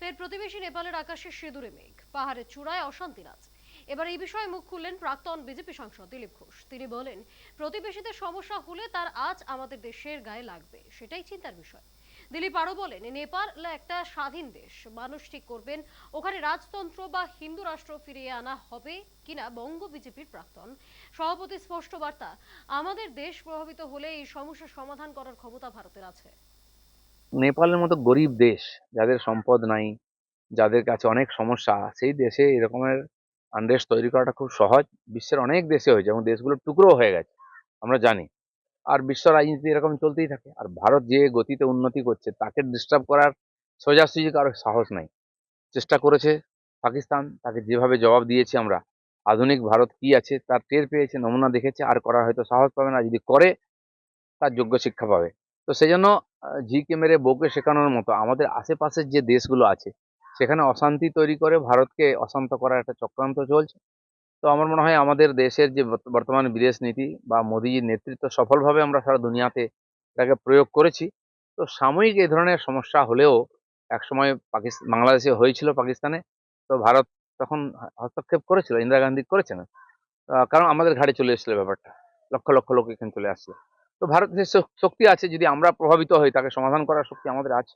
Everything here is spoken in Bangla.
ফের প্রতিবেশী নেপালের আকাশে সিঁদুরে মেঘ, পাহাড়ের চূড়ায় অশান্তি রাজ। এবার এই বিষয়ে মুখ খুললেন প্রাক্তন বিজেপি সাংসদ দিলীপ ঘোষ। তিনি বলেন, প্রতিবেশীদের সমস্যা হলে তার আজ আমাদের দেশের গায়ে লাগবে, সেটাই চিন্তার বিষয়। দিলীপ আরো বলেন, নেপাল একটা স্বাধীন দেশ, মানুষ ঠিক করবেন ওখানে রাজতন্ত্র বা হিন্দু রাষ্ট্র ফিরিয়ে আনা হবে কিনা। বঙ্গ বিজেপির প্রাক্তন সভাপতি স্পষ্ট বার্তা, আমাদের দেশ প্রভাবিত হলে এই সমস্যার সমাধান করার ক্ষমতা ভারতের আছে। নেপালের মতো গরিব দেশ, যাদের সম্পদ নাই, যাদের কাছে অনেক সমস্যা, সেই দেশে এরকমের আনরেস্ট তৈরি করাটা খুব সহজ। বিশ্বের অনেক দেশে হয়েছে এবং দেশগুলো টুকরো হয়ে গেছে, আমরা জানি। আর বিশ্ব রাজনীতি এরকম চলতেই থাকে। আর ভারত যে গতিতে উন্নতি করছে, তাকে ডিস্টার্ব করার সোজাসুজি কারো সাহস নাই। চেষ্টা করেছে পাকিস্তান, তাকে যেভাবে জবাব দিয়েছি আমরা, আধুনিক ভারত কি আছে তার টের পেয়েছে, নমুনা দেখেছে। আর করার হয়তো সাহস পাবে না, যদি করে তার যোগ্য শিক্ষা পাবে। তো সেই জন্য ঝিকে মেরে বউকে শেখানোর মতো আমাদের আশেপাশের যে দেশগুলো আছে, সেখানে অশান্তি তৈরি করে ভারতকে অশান্ত করার একটা চক্রান্ত চলছে। তো আমার মনে হয় আমাদের দেশের যে বর্তমান বিদেশ নীতি বা মোদীজির নেতৃত্ব, সফলভাবে আমরা সারা দুনিয়াতে এটাকে প্রয়োগ করেছি। তো সাময়িক এই ধরনের সমস্যা হলেও একসময় বাংলাদেশে হয়েছিল, পাকিস্তানে। তো ভারত তখন হস্তক্ষেপ করেছিল, ইন্দিরা গান্ধী করেছেন। কারণ আমাদের ঘাড়ে চলে এসেছিল ব্যাপারটা, লক্ষ লক্ষ লোক এখানে চলে আসছে। তো ভারতের শক্তি আছে, যদি আমরা প্রভাবিত হই তাকে সমাধান করার শক্তি আমাদের আছে।